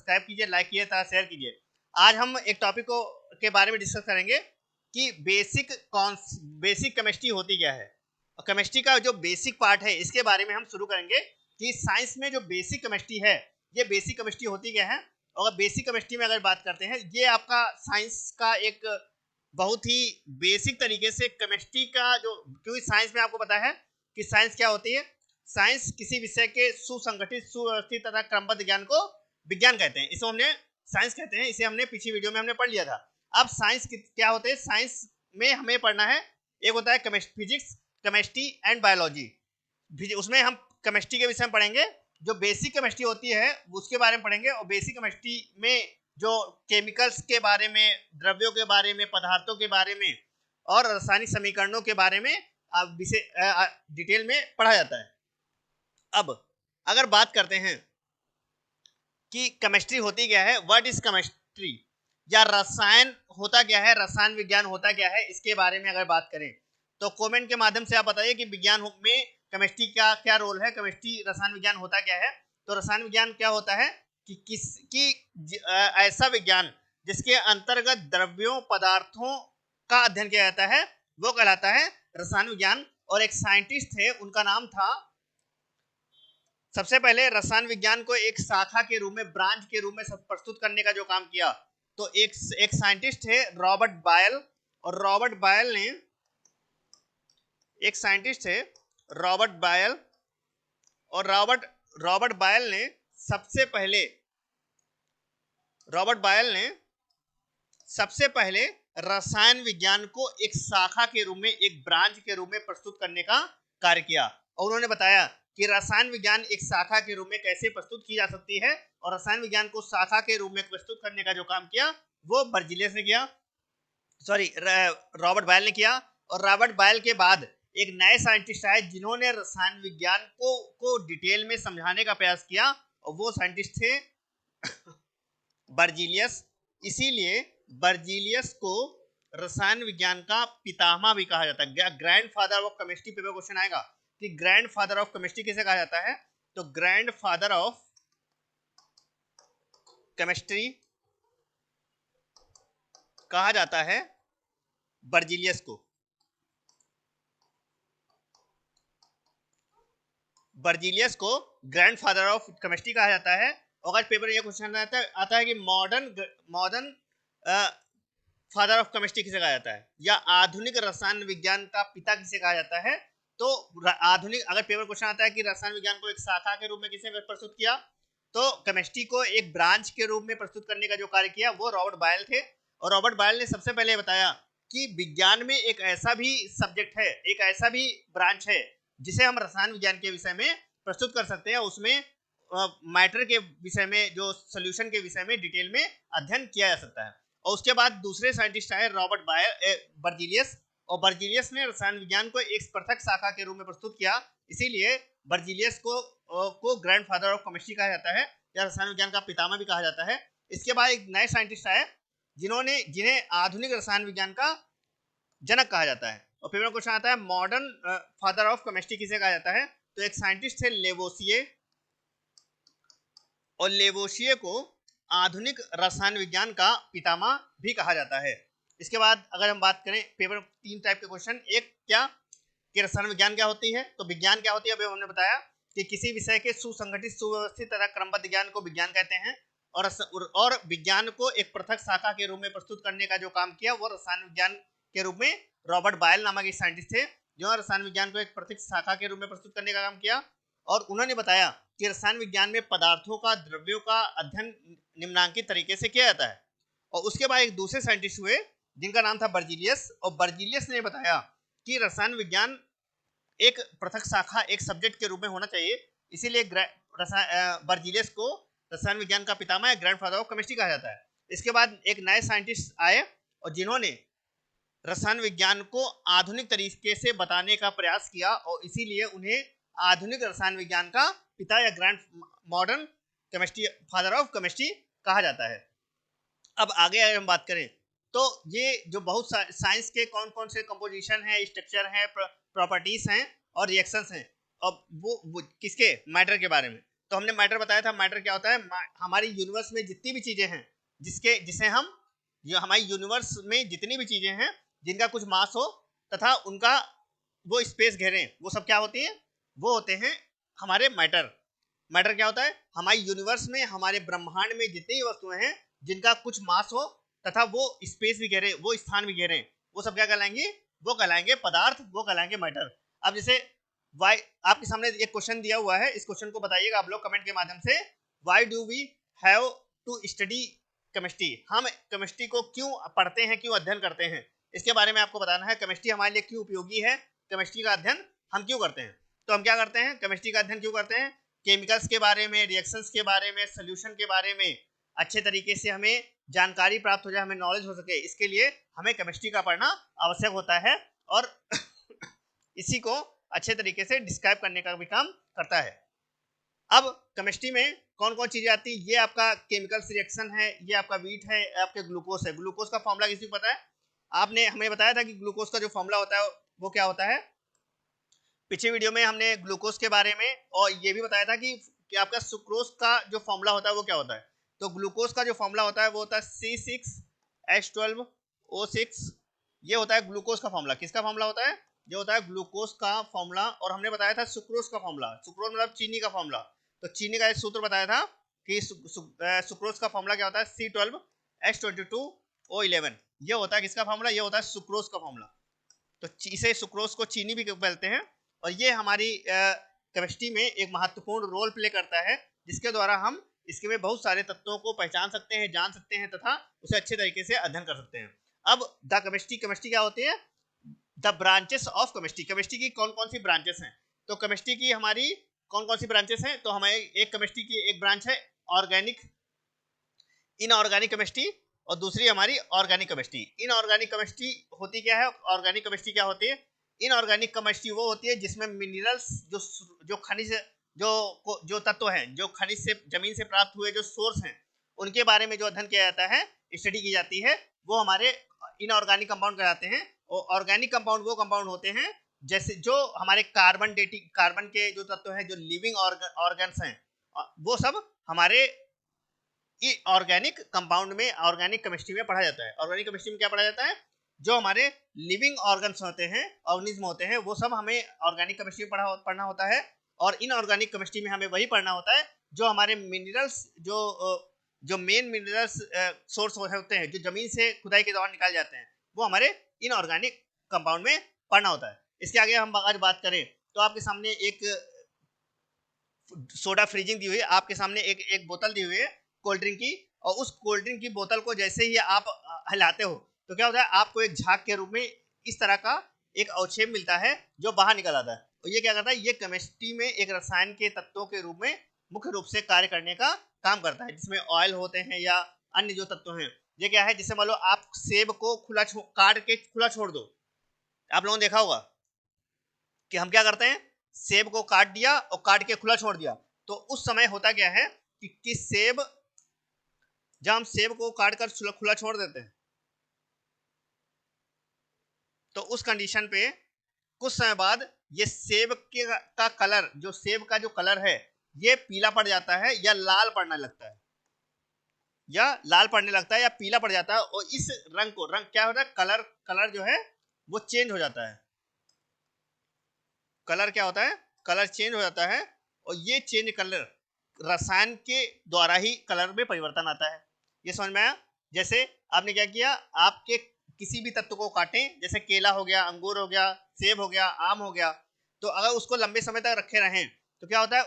Subscribe कीजिए, like कीजिए तथा शेयर कीजिए। आज हम एक टॉपिक को के बारे में डिस्कस करेंगे कि बेसिक केमिस्ट्री होती क्या है, और केमिस्ट्री का जो बेसिक पार्ट है इसके बारे में हम शुरू करेंगे कि साइंस में जो बेसिक केमिस्ट्री है ये बेसिक केमिस्ट्री होती क्या है। और बेसिक केमिस्ट्री में अगर बात करते हैं, ये आपका साइंस का एक बहुत ही बेसिक तरीके से केमिस्ट्री का जो, क्योंकि साइंस में आपको पता है कि साइंस क्या होती है। साइंस किसी विषय के सुसंगठित, सुव्यवस्थित तथा क्रमबद्ध ज्ञान को विज्ञान कहते हैं। इसे हमने साइंस कहते हैं, इसे हमने पिछली वीडियो में हमने पढ़ लिया था। अब साइंस क्या होते हैं, साइंस में हमें पढ़ना है, एक होता है फिजिक्स, केमिस्ट्री एंड बायोलॉजी। उसमें हम केमिस्ट्री के विषय में पढ़ेंगे, जो बेसिक केमिस्ट्री होती है उसके बारे में पढ़ेंगे। और बेसिक केमिस्ट्री में जो केमिकल्स के बारे में, द्रव्यों के बारे में, पदार्थों के बारे में और रासायनिक समीकरणों के बारे में डिटेल में पढ़ा जाता है। अब अगर बात करते हैं कि केमिस्ट्री होती क्या है, व्हाट इज केमिस्ट्री, या रसायन होता क्या है, रसायन विज्ञान होता क्या है, इसके बारे में अगर बात करें तो कमेंट के माध्यम से आप बताइए कि विज्ञान में केमिस्ट्री का क्या रोल है, केमिस्ट्री रसायन विज्ञान होता क्या है। तो रसायन विज्ञान क्या होता है कि ऐसा विज्ञान जिसके अंतर्गत द्रव्यों, पदार्थों का अध्ययन किया जाता है वो कहलाता है रसायन विज्ञान। और एक साइंटिस्ट थे, उनका नाम था, सबसे पहले रसायन विज्ञान को एक शाखा के रूप में, ब्रांच के रूप में प्रस्तुत करने का जो काम किया, तो एक साइंटिस्ट थे रॉबर्ट बायल। और रॉबर्ट बायल ने, एक साइंटिस्ट थे रॉबर्ट बायल, और रॉबर्ट बायल ने सबसे पहले रसायन विज्ञान को एक शाखा के रूप में, एक ब्रांच के रूप में प्रस्तुत करने का कार्य किया। और उन्होंने बताया कि रसायन विज्ञान एक शाखा के रूप में कैसे प्रस्तुत की जा सकती है। और रसायन विज्ञान को शाखा के रूप में प्रस्तुत करने का जो काम किया वो बर्जीलियस ने किया, रॉबर्ट बायल ने किया। और रॉबर्ट बायल के बाद एक नए साइंटिस्ट आए जिन्होंने रसायन विज्ञान को डिटेल में समझाने का प्रयास किया, और वो साइंटिस्ट थे बर्जीलियस। इसीलिए बर्जीलियस को रसायन विज्ञान का पितामह भी कहा जाता है। Grand father of chemistry paper question आएगा कि ग्रैंड फादर ऑफ केमिस्ट्री किसे कहा जाता है। तो ग्रैंड फादर ऑफ केमिस्ट्री कहा जाता है बर्जीलियस को। बर्जीलियस को ग्रैंड फादर ऑफ केमिस्ट्री कहा जाता है। अगर पेपर में यह क्वेश्चन आता है कि मॉडर्न फादर ऑफ केमिस्ट्री किसे कहा जाता है, या आधुनिक रसायन विज्ञान का पिता किसे कहा जाता है। तो आधुनिक, अगर पेपर क्वेश्चन आता है कि रसायन विज्ञान को एक शाखा के रूप में किसने प्रस्तुत किया, तो केमिस्ट्री को एक ब्रांच के रूप में प्रस्तुत करने का जो कार्य किया वो रॉबर्ट बायल थे। और रॉबर्ट बायल ने सबसे पहले बताया कि विज्ञान में एक ऐसा भी सब्जेक्ट है, एक ऐसा भी ब्रांच है जिसे हम रसायन विज्ञान के विषय में प्रस्तुत कर सकते हैं। उसमें मैटर के विषय में, जो सोल्यूशन के विषय में डिटेल में अध्ययन किया जा सकता है। और उसके बाद दूसरे साइंटिस्ट आए बर्जीलियस। और बर्जीलियस ने रसायन विज्ञान को एक पृथक शाखा के रूप में प्रस्तुत किया। इसीलिए बर्जीलियस को ग्रैंड फादर ऑफ केमिस्ट्री कहा जाता है, या रसायन विज्ञान का पितामह भी कहा जाता है। इसके बाद एक नए साइंटिस्ट आए जिन्हें आधुनिक रसायन विज्ञान का जनक कहा जाता है। और पेपर में क्वेश्चन आता है मॉडर्न फादर ऑफ केमिस्ट्री किसे कहा जाता है। तो एक साइंटिस्ट थे लेवोसिए, और लेवोसिए को आधुनिक रसायन विज्ञान का पितामह भी कहा जाता है। इसके बाद अगर हम बात करें, पेपर 3 टाइप के क्वेश्चन, एक क्या कि रसायन विज्ञान क्या होती है। तो विज्ञान क्या होती है, अभी हमने बताया कि किसी विषय के सुसंगठित, सुव्यवस्थित तथा क्रमबद्ध ज्ञान को विज्ञान कहते हैं। और विज्ञान को एक पृथक शाखा के रूप में प्रस्तुत करने का जो काम किया वो रसायन विज्ञान के रूप में रॉबर्ट बायल नामक एक साइंटिस्ट थे, जो रसायन विज्ञान को एक पृथक शाखा के रूप में प्रस्तुत करने का काम किया। और उन्होंने बताया कि रसायन विज्ञान में पदार्थों का, द्रव्यों का अध्ययन निम्नांकित तरीके से किया जाता है। और उसके बाद एक दूसरे साइंटिस्ट हुए जिनका नाम था बर्जीलियस। और बर्जीलियस ने बताया कि रसायन विज्ञान एक पृथक शाखा, एक सब्जेक्ट के रूप में होना चाहिए। इसीलिए बर्जीलियस को रसायन विज्ञान का पितामह, ग्रैंड फादर ऑफ केमिस्ट्री कहा जाता है। इसके बाद एक नए साइंटिस्ट आए और जिन्होंने रसायन विज्ञान को आधुनिक तरीके से बताने का प्रयास किया, और इसीलिए उन्हें आधुनिक रसायन विज्ञान का पिता या grand modern chemistry, father of chemistry कहा जाता है। अब आगे अगर हम बात करें तो ये जो बहुत साइंस के कौन कौन से कंपोजिशन है, स्ट्रक्चर है, प्रॉपर्टीज हैं और रिएक्शंस हैं, अब वो किसके, मैटर के बारे में। तो हमने मैटर बताया था। मैटर क्या होता है? हमारी यूनिवर्स में जितनी भी चीजें हैं जिसे हम, जो हमारी यूनिवर्स में जितनी भी चीजें हैं जिनका कुछ मास हो तथा उनका वो स्पेस घेरे, वो सब क्या होती है? वो होते हैं हमारे मैटर। मैटर क्या होता है? हमारी यूनिवर्स में, हमारे ब्रह्मांड में जितनी भी वस्तुएं हैं जिनका कुछ मास हो तथा वो स्पेस भी घेरे, वो स्थान भी घेरे, वो सब क्या कहलाएंगे? वो कहलाएंगे पदार्थ, वो कहलाएंगे मैटर। अब जैसे वाई, आपके सामने एक क्वेश्चन दिया हुआ है, इस क्वेश्चन को बताइएगा आप लोग कमेंट के माध्यम से। Why do we have to study chemistry? हम केमिस्ट्री को क्यों पढ़ते हैं, क्यों अध्ययन करते हैं, इसके बारे में आपको बताना है। केमिस्ट्री हमारे लिए क्यों उपयोगी है, केमिस्ट्री का अध्ययन हम क्यों करते हैं। तो हम क्या करते हैं? केमिस्ट्री का अध्ययन क्यों करते हैं? केमिकल्स के बारे में, रिएक्शंस के बारे में, सोल्यूशन के बारे में अच्छे तरीके से हमें जानकारी प्राप्त हो जाए, हमें नॉलेज हो सके, इसके लिए हमें केमिस्ट्री का पढ़ना आवश्यक होता है और इसी को अच्छे तरीके से डिस्क्राइब करने का भी काम करता है। अब केमिस्ट्री में कौन कौन चीजें आती है? ये आपका केमिकल्स रिएक्शन है, ये आपका वीट है, आपके ग्लूकोज है। ग्लूकोज का फॉर्मूला किसी को पता है? आपने हमें बताया था कि ग्लूकोज का जो फॉर्मूला होता है वो क्या होता है। पिछले वीडियो में हमने ग्लूकोज के बारे में और ये भी बताया था कि आपका सुक्रोज का जो फॉर्मूला होता है वो क्या होता है। तो ग्लूकोज का जो फॉर्मूला होता है वो होता है C6H12O6। ये होता है ग्लूकोज का फॉर्मूला। किसका फॉर्मूला होता है? जो होता है ग्लूकोज का फॉर्मूला। और हमने बताया था सुक्रोज का फॉर्मूला। सुक्रोज मतलब चीनी का फॉर्मूला। तो चीनी का एक सूत्र बताया था कि सुक्रोज का फॉर्मूला क्या होता है? C12H22O11। ये होता है किसका फॉर्मूला? ये होता है सुक्रोज का फॉर्मूला। तो इसे सुक्रोज को चीनी भी बोलते हैं और ये हमारी केमिस्ट्री में एक महत्वपूर्ण रोल प्ले करता है, जिसके द्वारा हम इसके में बहुत सारे तत्वों को पहचान सकते हैं, जान सकते हैं तथा उसे अच्छे तरीके से अध्ययन कर सकते हैं। अब द केमिस्ट्री, केमिस्ट्री क्या होती है? The branches of chemistry. Chemistry की कौन कौन सी ब्रांचेस हैं? तो केमिस्ट्री की हमारी कौन कौन सी ब्रांचेस हैं? तो हमें एक केमिस्ट्री की एक ब्रांच है ऑर्गेनिक, इनऑर्गेनिक केमिस्ट्री, और दूसरी हमारी ऑर्गेनिक केमिस्ट्री। इनऑर्गेनिक केमिस्ट्री होती क्या है? ऑर्गेनिक केमिस्ट्री क्या होती है? इनऑर्गेनिक केमिस्ट्री वो होती है जिसमें मिनरल्स, जो खनिज, जो तत्व हैं, जो खनिज से, जमीन से प्राप्त हुए जो सोर्स हैं, उनके बारे में जो अध्ययन किया जाता है, स्टडी की जाती है, वो हमारे इनऑर्गेनिक कंपाउंड कहलाते हैं। और ऑर्गेनिक कंपाउंड वो कंपाउंड होते हैं जैसे जो हमारे कार्बन के जो तत्व हैं, जो लिविंग ऑर्गन्स हैं, वो सब हमारे ऑर्गेनिक कंपाउंड में, ऑर्गेनिक केमिस्ट्री में पढ़ा जाता है। ऑर्गेनिक केमिस्ट्री में क्या पढ़ा जाता है? जो हमारे लिविंग ऑर्गन्स होते हैं, ऑर्गेनिज्म होते हैं, वो सब हमें ऑर्गेनिक केमिस्ट्री में पढ़ना होता है। और इनऑर्गेनिक केमिस्ट्री में हमें वही पढ़ना होता है जो हमारे मिनरल्स, जो मेन मिनरल्स सोर्स होते हैं, जो जमीन से खुदाई के दौरान निकाले जाते हैं, वो हमारे इनऑर्गेनिक कंपाउंड में पढ़ना होता है। इसके आगे हम अगर बात करें तो आपके सामने एक सोडा फ्रीजिंग दी हुई है, आपके सामने एक बोतल दी हुई है कोल्ड ड्रिंक की, और उस कोल्ड ड्रिंक की बोतल को जैसे ही आप हिलाते हो तो क्या होता है? आपको एक झाग के रूप में इस तरह का एक अवक्षेप मिलता है जो बाहर निकल आता है। और ये क्या करता है? ये केमिस्ट्री में एक रसायन के तत्वों के रूप में मुख्य रूप से कार्य करने का काम करता है, जिसमें ऑयल होते हैं या अन्य जो तत्व हैं। ये क्या है? जैसे मान लो आप सेब को काट के खुला छोड़ दो। आप लोगों ने देखा होगा कि हम क्या करते हैं? सेब को काट दिया और काट के खुला छोड़ दिया, तो उस समय होता क्या है कि सेब, जब हम सेब को काट कर खुला छोड़ देते हैं तो उस कंडीशन पे कुछ समय बाद ये सेब का कलर, जो सेब का जो कलर है, ये पीला पड़ जाता है या लाल पड़ने लगता है, या पीला पड़ जाता है। और इस रंग क्या होता है? कलर जो है वो चेंज हो जाता है। कलर क्या होता है? कलर चेंज हो जाता है। और ये चेंज कलर रसायन के द्वारा ही कलर में परिवर्तन आता है। ये समझ में आया? जैसे आपने क्या किया, आपके किसी भी तत्व को काटें, जैसे केला हो गया, अंगूर हो गया, सेब हो गया, आम हो गया, तो अगर उसको लंबे समय तक रखे रहें तो क्या होता है?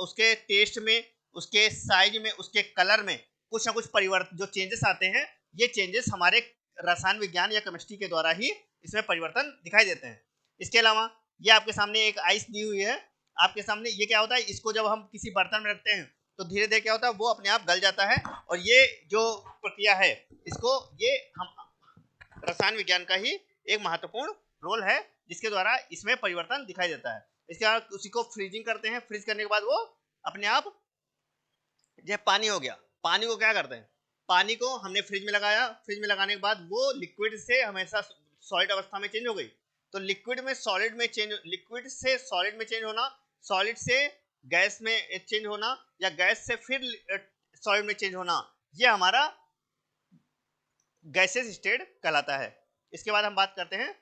उसके टेस्ट में, उसके साइज में, उसके कलर में कुछ ना कुछ परिवर्तन, जो चेंजेस आते हैं, ये चेंजेस हमारे रसायन विज्ञान या केमिस्ट्री के द्वारा ही इसमें परिवर्तन दिखाई देते हैं। इसके अलावा ये आपके सामने एक आइस दी हुई है। आपके सामने ये क्या होता है? इसको जब हम किसी बर्तन में रखते हैं तो धीरे धीरे क्या होता है? वो अपने आप गल जाता है। और ये जो प्रक्रिया है, इसको, ये हम रसायन विज्ञान का ही एक महत्वपूर्ण रोल है, जिसके द्वारा इसमें परिवर्तन दिखाई देता है। इसके बाद उसी को फ्रीजिंग करते हैं। फ्रीज करने के बाद वो अपने आप, जैसे पानी हो गया, पानी को क्या करते हैं? पानी को हमने फ्रिज में लगाया, फ्रिज में लगाने के बाद वो लिक्विड से हमेशा सॉलिड अवस्था में चेंज हो गई। तो लिक्विड से सॉलिड में चेंज होना, सॉलिड से गैस में चेंज होना या गैस से फिर सॉलिड में चेंज होना, ये हमारा गैसेस स्टेट कहलाता है। इसके बाद हम बात करते हैं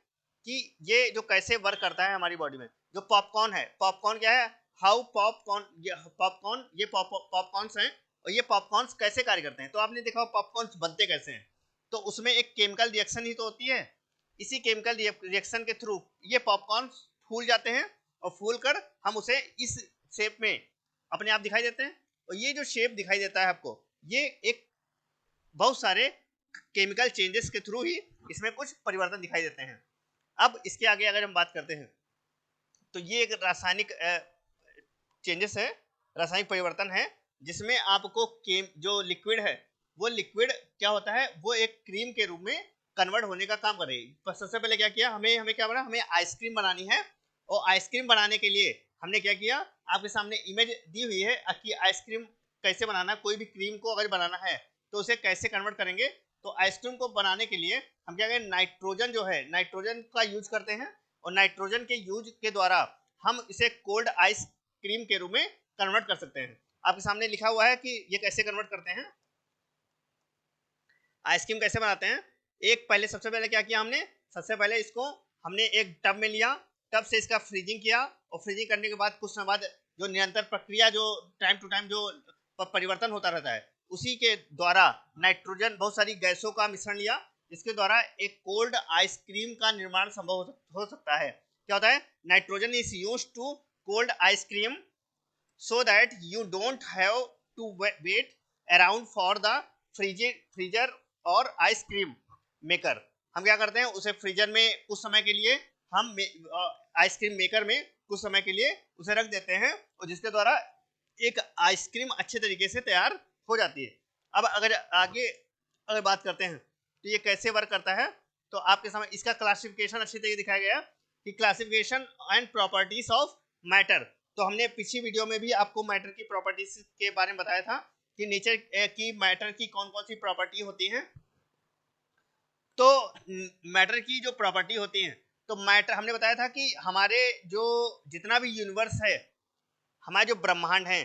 कि ये जो कैसे वर्क करता है हमारी बॉडी में। जो पॉपकॉर्न है, पॉपकॉर्न क्या है, हाउ पॉपकॉर्न, ये पॉपकॉर्न्स हैं और ये पॉपकॉर्न्स कैसे कार्य करते हैं। तो आपने देखा पॉपकॉर्न्स बनते कैसे हैं, तो उसमें एक केमिकल रिएक्शन ही तो होती है। इसी केमिकल रिएक्शन के थ्रू ये पॉपकॉर्न फूल जाते हैं और फूल कर हम उसे इस शेप में अपने आप दिखाई देते हैं। और ये जो शेप दिखाई देता है आपको, ये एक बहुत सारे केमिकल चेंजेस के थ्रू ही इसमें कुछ परिवर्तन दिखाई देते हैं। अब इसके आगे अगर हम बात करते हैं तो ये एक रासायनिक चेंजेस है, रासायनिक परिवर्तन है, जिसमें आपको जो लिक्विड है वो लिक्विड क्या होता है, वो एक क्रीम के रूप में कन्वर्ट होने का काम कर रही है। सबसे पहले क्या किया, हमें क्या बना, हमें आइसक्रीम बनानी है। और आइसक्रीम बनाने के लिए हमने क्या किया, आपके सामने इमेज दी हुई है कि आइसक्रीम कैसे बनाना, कोई भी क्रीम को अगर बनाना है तो उसे कैसे कन्वर्ट करेंगे। तो आइसक्रीम को बनाने के लिए हम क्या करें, नाइट्रोजन जो है, नाइट्रोजन का यूज करते हैं और नाइट्रोजन के यूज के द्वारा हम इसे कोल्ड आइस क्रीम के रूप में कन्वर्ट कर सकते हैं। आपके सामने लिखा हुआ है कि ये कैसे कन्वर्ट करते हैं, आइसक्रीम कैसे बनाते हैं। एक पहले सबसे पहले क्या किया हमने, सबसे पहले इसको हमने एक टब में लिया, टब से इसका फ्रीजिंग किया और फ्रीजिंग करने के बाद कुछ समय बाद जो निरंतर प्रक्रिया, जो टाइम टू टाइम जो परिवर्तन होता रहता है, उसी के द्वारा नाइट्रोजन बहुत सारी गैसों का मिश्रण लिया, जिसके द्वारा एक कोल्ड आइसक्रीम का निर्माण संभव हो सकता है। क्या होता है, nitrogen is used to cold ice cream so that you don't have to wait around for the freezer और आइसक्रीम मेकर। हम क्या करते हैं, उसे फ्रीजर में कुछ समय के लिए हम आइसक्रीम मेकर में कुछ समय के लिए उसे रख देते हैं और जिसके द्वारा एक आइसक्रीम अच्छे तरीके से तैयार हो जाती है। अब अगर आगे अगर बात करते हैं तो ये कैसे वर्क करता है, तो आपके सामने इसका क्लासिफिकेशन अच्छी तरीके दिखाया गया कि classification and properties of matter. तो हमने पिछली वीडियो में भी आपको मैटर की प्रॉपर्टीज के बारे में बताया था कि नेचर की मैटर की कौन कौन सी प्रॉपर्टी होती हैं। तो मैटर की जो प्रॉपर्टी होती हैं, तो मैटर हमने बताया था कि हमारे जो जितना भी यूनिवर्स है, हमारे जो ब्रह्मांड है,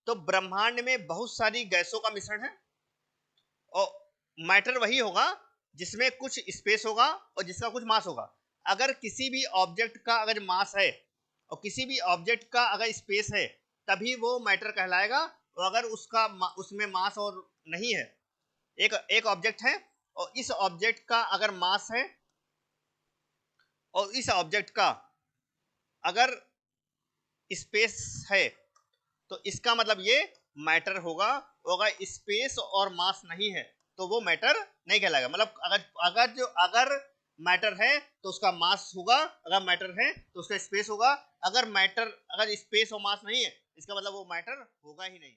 तो ब्रह्मांड में बहुत सारी गैसों का मिश्रण है और मैटर वही होगा जिसमें कुछ स्पेस होगा और जिसका कुछ मास होगा। अगर किसी भी ऑब्जेक्ट का अगर मास है और किसी भी ऑब्जेक्ट का अगर स्पेस है तभी वो मैटर कहलाएगा। और अगर उसमें मास और नहीं है, एक ऑब्जेक्ट है और इस ऑब्जेक्ट का अगर मास है और इस ऑब्जेक्ट का अगर स्पेस है, तो इसका मतलब ये मैटर होगा। और अगर स्पेस और मास नहीं है तो वो मैटर नहीं कहलाएगा। मतलब अगर मैटर है तो उसका मास होगा, अगर मैटर है तो उसका स्पेस होगा। अगर स्पेस और मास नहीं है, इसका मतलब वो मैटर होगा ही नहीं।